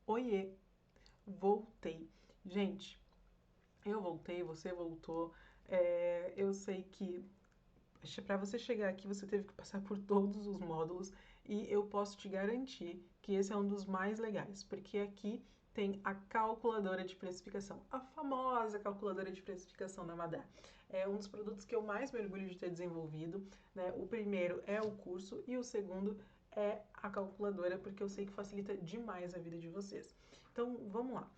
Oiê, voltei. Gente, eu voltei, você voltou. Eu sei que para você chegar aqui você teve que passar por todos os módulos e eu posso te garantir que esse é um dos mais legais, porque aqui tem a calculadora de precificação, a famosa calculadora de precificação da Madá. É um dos produtos que eu mais me orgulho de ter desenvolvido, né? O primeiro é o curso e o segundo é a calculadora, porque eu sei que facilita demais a vida de vocês. Então, vamos lá.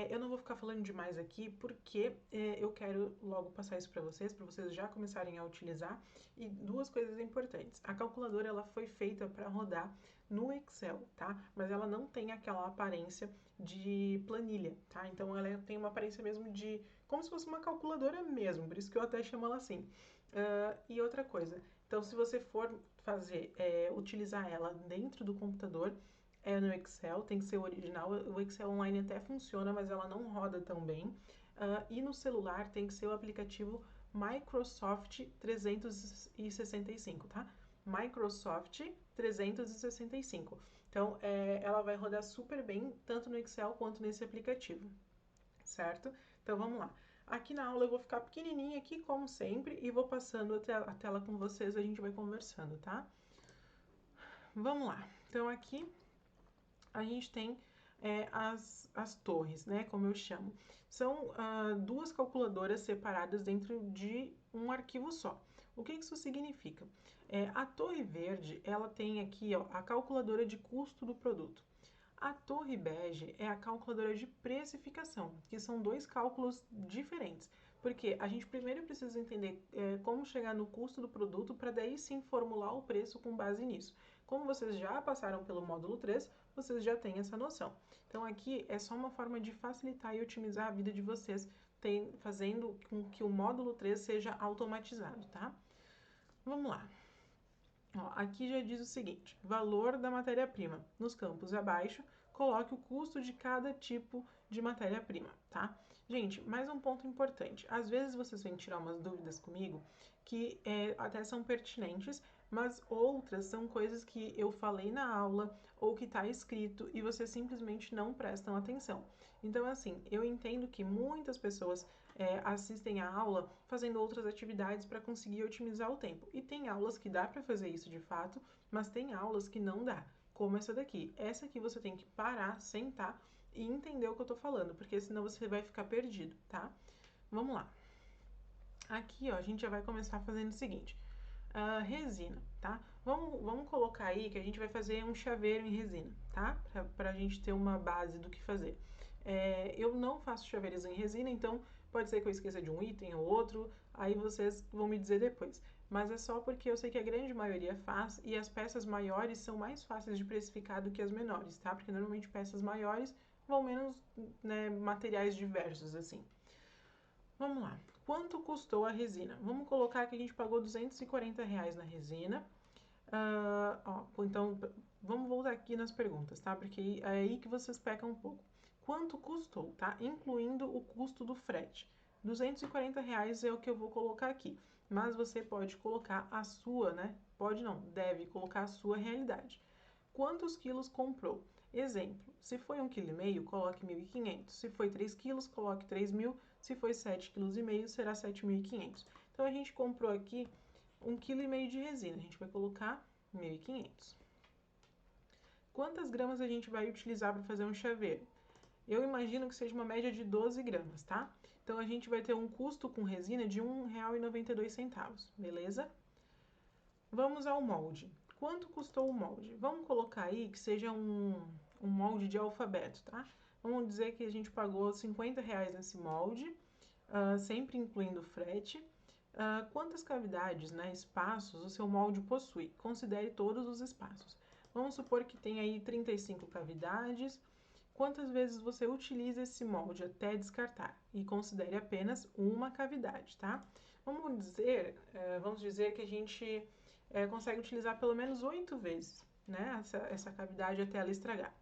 Eu não vou ficar falando demais aqui porque eu quero logo passar isso para vocês já começarem a utilizar. E duas coisas importantes. A calculadora ela foi feita para rodar no Excel, tá? Mas ela não tem aquela aparência de planilha, tá? Então ela tem uma aparência mesmo de como se fosse uma calculadora mesmo, por isso que eu até chamo ela assim. E outra coisa, então se você for fazer, utilizar ela dentro do computador, é no Excel, tem que ser o original. O Excel Online até funciona, mas ela não roda tão bem. E no celular tem que ser o aplicativo Microsoft 365, tá? Microsoft 365. Então, ela vai rodar super bem, tanto no Excel quanto nesse aplicativo, certo? Então, vamos lá. Aqui na aula eu vou ficar pequenininha aqui, como sempre, e vou passando a tela com vocês, a gente vai conversando, tá? Vamos lá. Então, aqui a gente tem as torres, né, como eu chamo. São duas calculadoras separadas dentro de um arquivo só. O que isso significa? A torre verde, ela tem aqui ó, a calculadora de custo do produto. A torre bege é a calculadora de precificação, que são dois cálculos diferentes, porque a gente primeiro precisa entender como chegar no custo do produto para daí sim formular o preço com base nisso. Como vocês já passaram pelo módulo 3, vocês já têm essa noção. Então aqui é só uma forma de facilitar e otimizar a vida de vocês, fazendo com que o módulo 3 seja automatizado, tá? Vamos lá. Ó, aqui já diz o seguinte, valor da matéria-prima. Nos campos abaixo, coloque o custo de cada tipo de matéria-prima, tá? Gente, mais um ponto importante. Às vezes vocês vêm tirar umas dúvidas comigo que até são pertinentes, mas outras são coisas que eu falei na aula ou que está escrito e vocês simplesmente não prestam atenção. Então, assim, eu entendo que muitas pessoas assistem a aula fazendo outras atividades para conseguir otimizar o tempo. E tem aulas que dá para fazer isso de fato, mas tem aulas que não dá, como essa daqui. Essa aqui você tem que parar, sentar e entender o que eu tô falando, porque senão você vai ficar perdido, tá? Vamos lá. Aqui, ó, a gente já vai começar fazendo o seguinte. Resina, tá? Vamos colocar aí que a gente vai fazer um chaveiro em resina, tá? Pra gente ter uma base do que fazer. Eu não faço chaveiros em resina, então pode ser que eu esqueça de um item ou outro, aí vocês vão me dizer depois. Mas é só porque eu sei que a grande maioria faz e as peças maiores são mais fáceis de precificar do que as menores, tá? Porque normalmente peças maiores vão menos, né, materiais diversos, assim. Vamos lá. Quanto custou a resina? Vamos colocar que a gente pagou R$ 240 na resina. Então, vamos voltar aqui nas perguntas, tá? Porque é aí que vocês pecam um pouco. Quanto custou, tá? Incluindo o custo do frete. R$ 240 é o que eu vou colocar aqui. Mas você pode colocar a sua, né? Pode não, deve colocar a sua realidade. Quantos quilos comprou? Exemplo, se foi 1,5 kg, coloque 1.500. Se foi 3 quilos, coloque 3.000. Se foi 7,5 kg, será 7.500. Então, a gente comprou aqui 1,5 kg de resina. A gente vai colocar 1.500. Quantas gramas a gente vai utilizar para fazer um chaveiro? Eu imagino que seja uma média de 12 gramas, tá? Então, a gente vai ter um custo com resina de R$ 1,92, beleza? Vamos ao molde. Quanto custou o molde? Vamos colocar aí que seja um molde de alfabeto, tá? Vamos dizer que a gente pagou R$ 50 nesse molde, sempre incluindo frete. Quantas cavidades, né, espaços o seu molde possui? Considere todos os espaços. Vamos supor que tem aí 35 cavidades. Quantas vezes você utiliza esse molde até descartar? E considere apenas uma cavidade, tá? Vamos dizer que a gente consegue utilizar pelo menos 8 vezes, né, essa cavidade até ela estragar.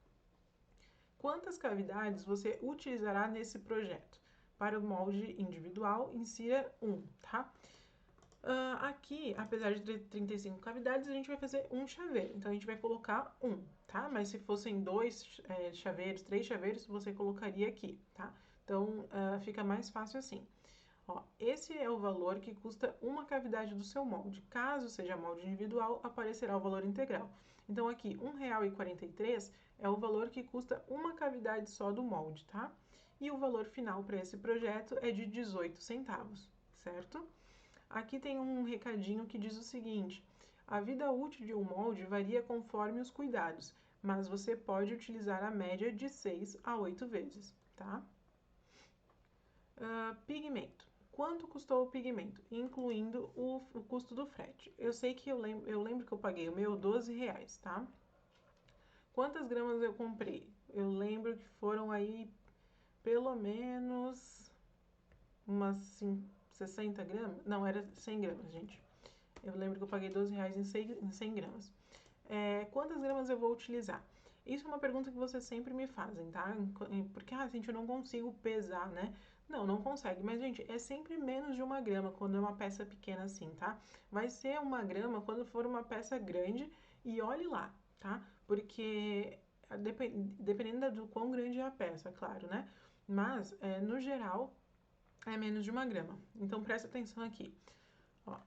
Quantas cavidades você utilizará nesse projeto? Para o molde individual, insira 1, tá? Aqui, apesar de ter 35 cavidades, a gente vai fazer um chaveiro. Então, a gente vai colocar um, tá? Mas se fossem dois chaveiros, três chaveiros, você colocaria aqui, tá? Então, fica mais fácil assim. Ó, esse é o valor que custa uma cavidade do seu molde. Caso seja molde individual, aparecerá o valor integral. Então, aqui, R$ 1,43 é o valor que custa uma cavidade só do molde, tá? E o valor final para esse projeto é de 18 centavos, certo? Aqui tem um recadinho que diz o seguinte: a vida útil de um molde varia conforme os cuidados, mas você pode utilizar a média de 6 a 8 vezes, tá? Pigmento. Quanto custou o pigmento, incluindo o custo do frete? Eu sei que eu lembro que eu paguei o meu R$ 12, tá? Quantas gramas eu comprei? Eu lembro que foram aí pelo menos umas 60 gramas. Não, era 100 gramas, gente. Eu lembro que eu paguei R$ 12 em 100 gramas. Quantas gramas eu vou utilizar? Isso é uma pergunta que vocês sempre me fazem, tá? Porque, gente, eu não consigo pesar, né? Não, não consegue. Mas, gente, é sempre menos de 1 grama quando é uma peça pequena assim, tá? Vai ser 1 grama quando for uma peça grande e olhe lá, tá? Porque, dependendo do quão grande é a peça, claro, né? Mas, no geral, é menos de 1 grama. Então, presta atenção aqui. Ó,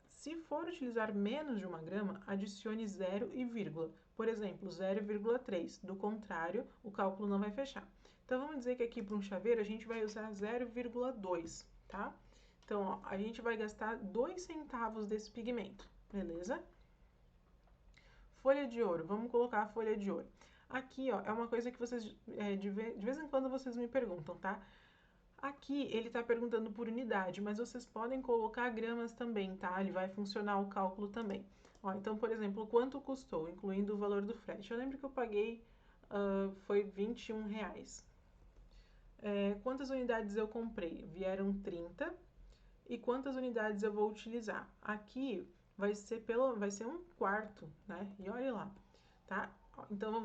se for utilizar menos de 1 grama, adicione 0 e vírgula. Por exemplo, 0,3. Do contrário, o cálculo não vai fechar. Então, vamos dizer que aqui para um chaveiro a gente vai usar 0,2, tá? Então, ó, a gente vai gastar 2 centavos desse pigmento, beleza? Folha de ouro, vamos colocar a folha de ouro. Aqui, ó, é uma coisa que vocês, de vez em quando vocês me perguntam, tá? Aqui ele está perguntando por unidade, mas vocês podem colocar gramas também, tá? Ele vai funcionar o cálculo também. Ó, então, por exemplo, quanto custou, incluindo o valor do frete? Eu lembro que eu paguei, foi R$ 21. Quantas unidades eu comprei? Vieram 30. E quantas unidades eu vou utilizar? Aqui vai ser um quarto, né? E olha lá, tá? Então,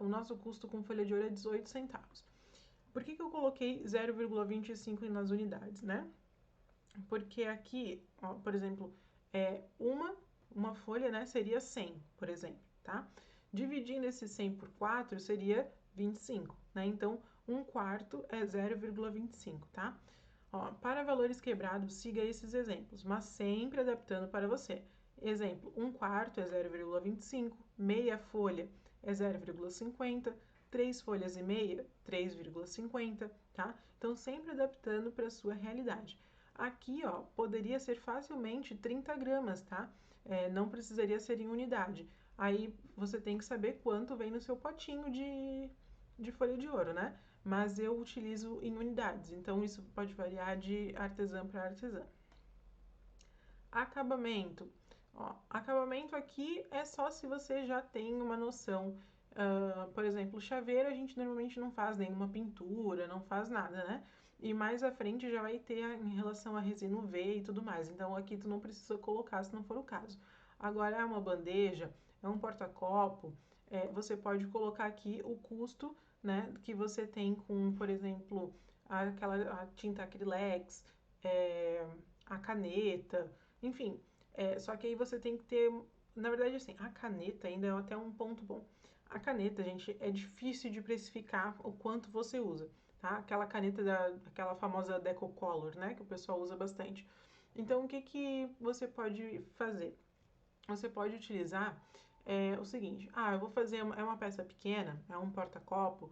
o nosso custo com folha de ouro é 18 centavos. Por que eu coloquei 0,25 nas unidades, né? Porque aqui, ó, por exemplo, uma folha, né, seria 100, por exemplo, tá? Dividindo esse 100 por 4 seria 25, né? Então, um quarto é 0,25, tá? Ó, para valores quebrados, siga esses exemplos, mas sempre adaptando para você. Exemplo, um quarto é 0,25, meia folha é 0,50, 3 folhas e meia, 3,50, tá? Então, sempre adaptando para a sua realidade. Aqui, ó, poderia ser facilmente 30 gramas, tá? Não precisaria ser em unidade. Aí, você tem que saber quanto vem no seu potinho de folha de ouro, né? Mas eu utilizo em unidades, então isso pode variar de artesã para artesã. Acabamento. Ó, acabamento aqui é só se você já tem uma noção. Por exemplo, chaveiro a gente normalmente não faz nenhuma pintura, não faz nada, né? E mais à frente já vai ter em relação a resina UV e tudo mais. Então aqui tu não precisa colocar se não for o caso. Agora é uma bandeja, é um porta-copo, você pode colocar aqui o custo, né, que você tem com, por exemplo, a tinta acrylex, a caneta, enfim. Só que aí você tem que ter, na verdade, assim, a caneta ainda é até um ponto bom. A caneta, gente, é difícil de precificar o quanto você usa, tá? Aquela caneta aquela famosa Decocolor, né, que o pessoal usa bastante. Então, o que que você pode fazer? Você pode utilizar o seguinte: eu vou fazer uma peça pequena, é um porta-copo,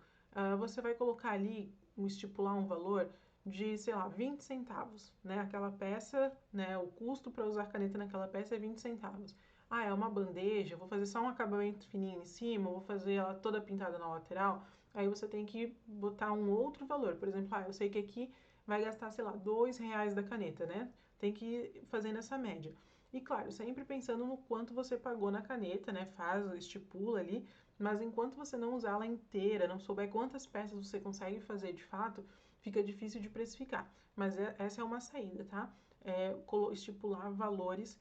você vai colocar ali, estipular um valor de, sei lá, 20 centavos, né? Aquela peça, né? O custo para usar caneta naquela peça é 20 centavos. É uma bandeja, vou fazer só um acabamento fininho em cima, vou fazer ela toda pintada na lateral. Aí você tem que botar um outro valor. Por exemplo, eu sei que aqui vai gastar, sei lá, R$ 2 da caneta, né? Tem que ir fazendo essa média. E claro, sempre pensando no quanto você pagou na caneta, né? Estipula ali, mas enquanto você não usar ela inteira, não souber quantas peças você consegue fazer de fato, fica difícil de precificar. Mas essa é uma saída, tá? Estipular valores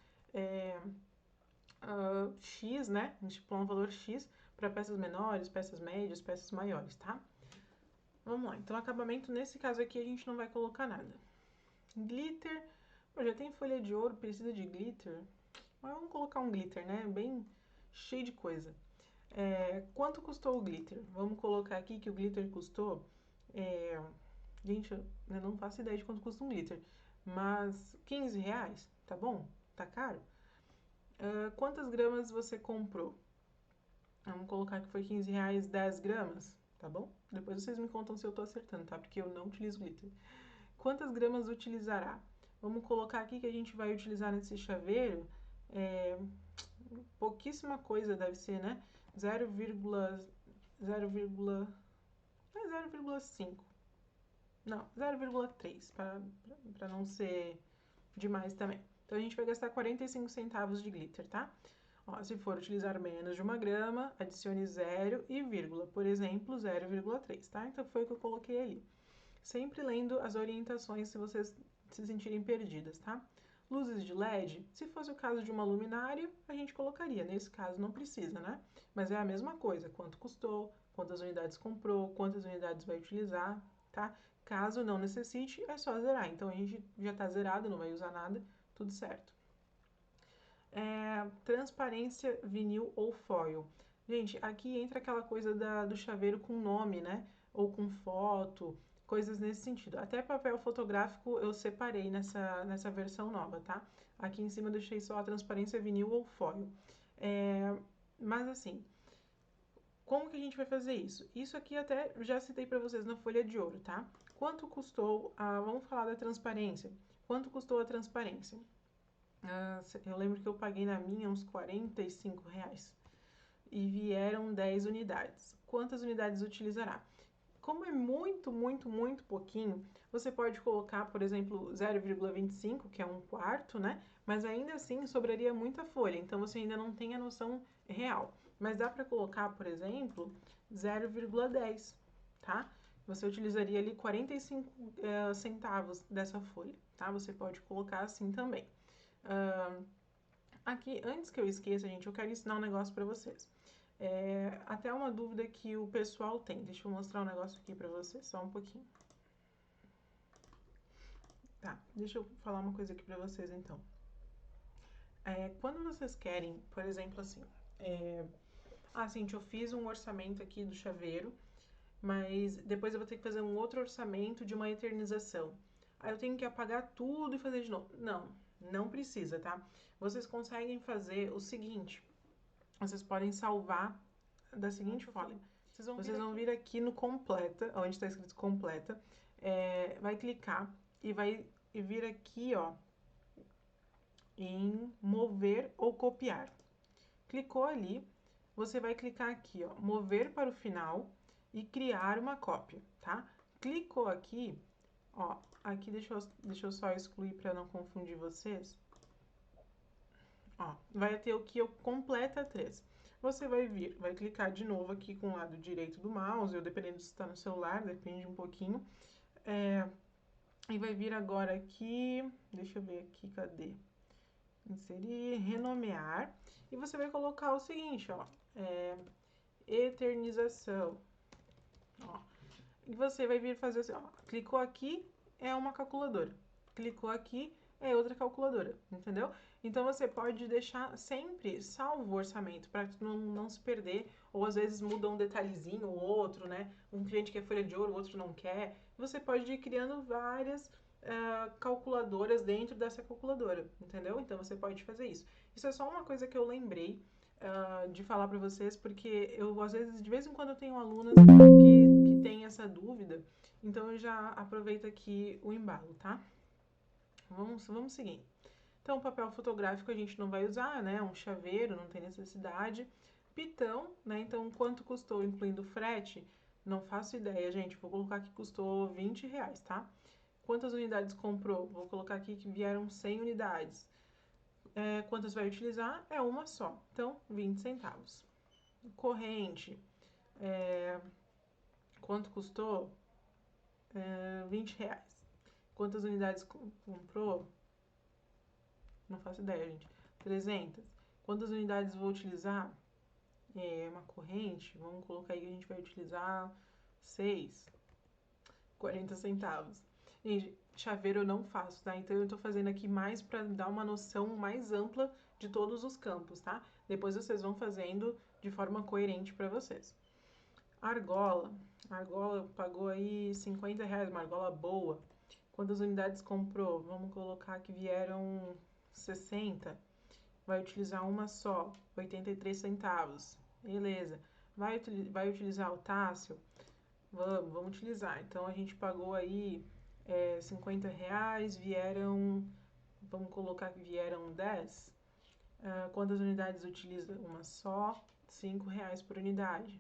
X, né? Estipular um valor X para peças menores, peças médias, peças maiores, tá? Vamos lá. Então, acabamento, nesse caso aqui, a gente não vai colocar nada. Glitter, Pô, já tem folha de ouro, precisa de glitter? Mas vamos colocar um glitter, né? Bem cheio de coisa. Quanto custou o glitter? Vamos colocar aqui que o glitter custou... gente, eu não faço ideia de quanto custa um glitter. Mas 15 reais, tá bom? Tá caro? Quantas gramas você comprou? Vamos colocar que foi 15 reais 10 gramas, tá bom? Depois vocês me contam se eu tô acertando, tá? Porque eu não utilizo glitter. Quantas gramas utilizará? Vamos colocar aqui que a gente vai utilizar nesse chaveiro, pouquíssima coisa deve ser, né? 0,5. Não, 0,3, para não ser demais também. Então, a gente vai gastar 45 centavos de glitter, tá? Ó, se for utilizar menos de 1 grama, adicione 0 e vírgula, por exemplo, 0,3, tá? Então, foi o que eu coloquei ali. Sempre lendo as orientações se vocês se sentirem perdidas, tá? Luzes de LED, se fosse o caso de uma luminária, a gente colocaria. Nesse caso, não precisa, né? Mas é a mesma coisa. Quanto custou, quantas unidades comprou, quantas unidades vai utilizar, tá? Caso não necessite, é só zerar. Então, a gente já tá zerado, não vai usar nada, tudo certo. Transparência, vinil ou foil. Gente, aqui entra aquela coisa do chaveiro com nome, né? Ou com foto, coisas nesse sentido. Até papel fotográfico eu separei nessa versão nova, tá? Aqui em cima eu deixei só a transparência, vinil ou foil. Mas assim, como que a gente vai fazer isso? Isso aqui até já citei para vocês na folha de ouro, tá? Quanto custou vamos falar da transparência. Quanto custou a transparência? Eu lembro que eu paguei na minha uns 45 reais. E vieram 10 unidades. Quantas unidades utilizará? Como é muito, muito, muito pouquinho, você pode colocar, por exemplo, 0,25, que é um quarto, né? Mas ainda assim sobraria muita folha, então você ainda não tem a noção real. Mas dá para colocar, por exemplo, 0,10, tá? Você utilizaria ali 45 centavos dessa folha, tá? Você pode colocar assim também. Aqui, antes que eu esqueça, gente, eu quero ensinar um negócio para vocês. Até uma dúvida que o pessoal tem. Deixa eu mostrar um negócio aqui pra vocês, só um pouquinho. Tá, deixa eu falar uma coisa aqui pra vocês, então. Quando vocês querem, por exemplo, assim... gente, eu fiz um orçamento aqui do chaveiro, mas depois eu vou ter que fazer um outro orçamento de uma eternização. Aí eu tenho que apagar tudo e fazer de novo. Não precisa, tá? Vocês conseguem fazer o seguinte. Vocês podem salvar da seguinte forma. Vocês vão vir aqui no completa, onde está escrito completa, vai clicar e vai vir aqui, ó, em mover ou copiar. Clicou ali, você vai clicar aqui, ó, mover para o final e criar uma cópia, tá? Clicou aqui, ó, aqui deixa eu só excluir para não confundir vocês. Ó, vai ter o que eu completa 3. Você vai vir, vai clicar de novo aqui com o lado direito do mouse, ou dependendo se está no celular, depende um pouquinho. E vai vir agora aqui, deixa eu ver aqui, cadê? Inserir, renomear. E você vai colocar o seguinte, ó, eternização. Ó, e você vai vir fazer assim, ó, clicou aqui, é uma calculadora. Clicou aqui, é outra calculadora, entendeu? Então, você pode deixar sempre salvo o orçamento, para não se perder, ou às vezes muda um detalhezinho ou outro, né? Um cliente quer folha de ouro, o outro não quer. Você pode ir criando várias calculadoras dentro dessa calculadora, entendeu? Então, você pode fazer isso. Isso é só uma coisa que eu lembrei de falar para vocês, porque eu, às vezes, de vez em quando eu tenho alunas que têm essa dúvida, então eu já aproveito aqui o embalo, tá? Vamos seguir. Então, papel fotográfico a gente não vai usar, né? Um chaveiro, não tem necessidade. Pitão, né? Então, quanto custou, incluindo frete? Não faço ideia, gente. Vou colocar que custou 20 reais, tá? Quantas unidades comprou? Vou colocar aqui que vieram 100 unidades. Quantas vai utilizar? É uma só. Então, 20 centavos. Corrente. Quanto custou? 20 reais. Quantas unidades comprou? Não faço ideia, gente. 300. Quantas unidades vou utilizar? Uma corrente. Vamos colocar aí que a gente vai utilizar 6. 40 centavos. Gente, chaveiro eu não faço, tá? Então eu tô fazendo aqui mais para dar uma noção mais ampla de todos os campos, tá? Depois vocês vão fazendo de forma coerente para vocês. Argola. Argola pagou aí R$ 50, uma argola boa. Quantas unidades comprou? Vamos colocar que vieram 60. Vai utilizar uma só, 83 centavos. Beleza. Vai utilizar o Tássio? Vamos utilizar. Então a gente pagou aí R$ 50, vamos colocar que vieram 10. Quantas unidades utiliza? Uma só, R$ 5 por unidade.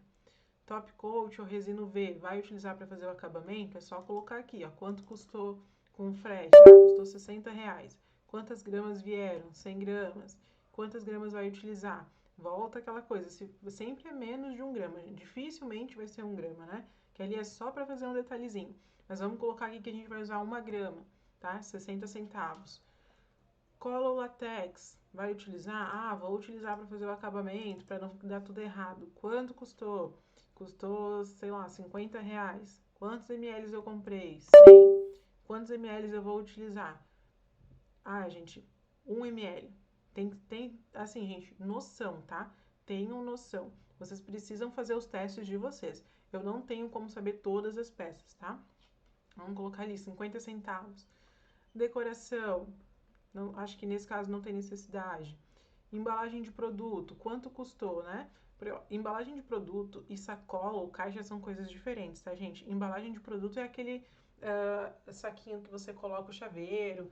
Top Coat ou resino V, vai utilizar para fazer o acabamento? É só colocar aqui, ó, quanto custou com frete? Custou R$ 60. Quantas gramas vieram? 100 gramas. Quantas gramas vai utilizar? Volta aquela coisa, sempre é menos de 1 grama, dificilmente vai ser 1 grama, né? Que ali é só para fazer um detalhezinho. Mas vamos colocar aqui que a gente vai usar 1 grama, tá? 60 centavos. Cola ou latex, vai utilizar? Vou utilizar para fazer o acabamento, para não dar tudo errado. Quanto custou? Custou, sei lá, R$ 50. Quantos ml eu comprei? 100. Quantos ml eu vou utilizar? Gente, 1 ml. Tem, assim, gente, noção, tá? Tenham noção. Vocês precisam fazer os testes de vocês. Eu não tenho como saber todas as peças, tá? Vamos colocar ali 50 centavos. Decoração. Não, acho que nesse caso não tem necessidade. Embalagem de produto, quanto custou, né? Embalagem de produto e sacola ou caixa são coisas diferentes, tá, gente? Embalagem de produto é aquele saquinho que você coloca o chaveiro,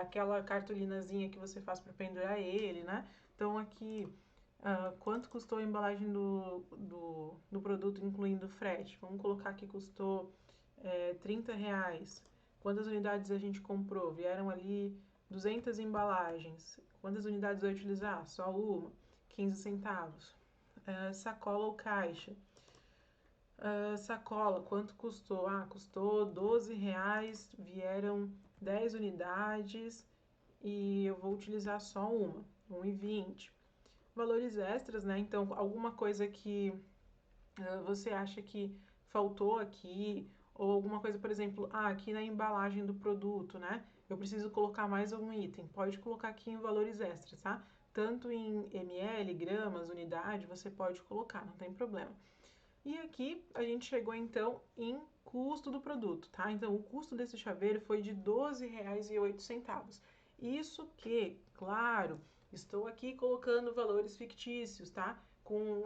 aquela cartolinazinha que você faz para pendurar ele, né? Então aqui, quanto custou a embalagem do produto, incluindo frete? Vamos colocar que custou R$ 30. Quantas unidades a gente comprou? Vieram ali 200 embalagens. Quantas unidades vai utilizar? Só uma. 15 centavos. Sacola ou caixa? Sacola, quanto custou? Custou R$ 12. Vieram 10 unidades e eu vou utilizar só uma. 1,20. Valores extras, né? Então, alguma coisa que você acha que faltou aqui, ou alguma coisa, por exemplo, aqui na embalagem do produto, né? Eu preciso colocar mais algum item. Pode colocar aqui em valores extras, tá? Tanto em ml, gramas, unidade, você pode colocar, não tem problema. E aqui a gente chegou então em custo do produto, tá? Então o custo desse chaveiro foi de R$ 12,08. Isso que, claro, estou aqui colocando valores fictícios, tá?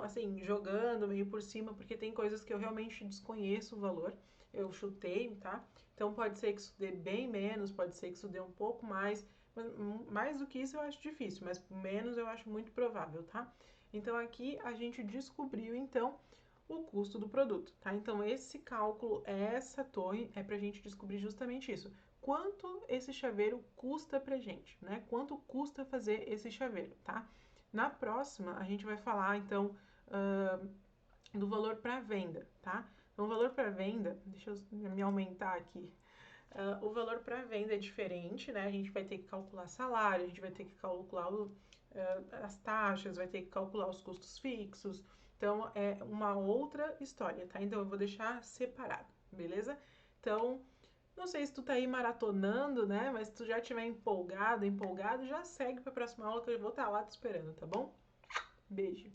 Assim, jogando meio por cima, porque tem coisas que eu realmente desconheço o valor. Eu chutei, tá? Então pode ser que isso dê bem menos, pode ser que isso dê um pouco mais, mas mais do que isso eu acho difícil, mas menos eu acho muito provável, tá? Então aqui a gente descobriu então o custo do produto, tá? Então esse cálculo, essa torre é pra gente descobrir justamente isso. Quanto esse chaveiro custa pra gente, né? Quanto custa fazer esse chaveiro, tá? Na próxima, a gente vai falar, então, do valor para venda, tá? Então, o valor para venda, deixa eu me aumentar aqui. O valor para venda é diferente, né? A gente vai ter que calcular salário, a gente vai ter que calcular as taxas, vai ter que calcular os custos fixos. Então, é uma outra história, tá? Então, eu vou deixar separado, beleza? Então, não sei se tu tá aí maratonando, né? Mas se tu já estiver empolgado, já segue para a próxima aula que eu vou estar lá te esperando, tá bom? Beijo!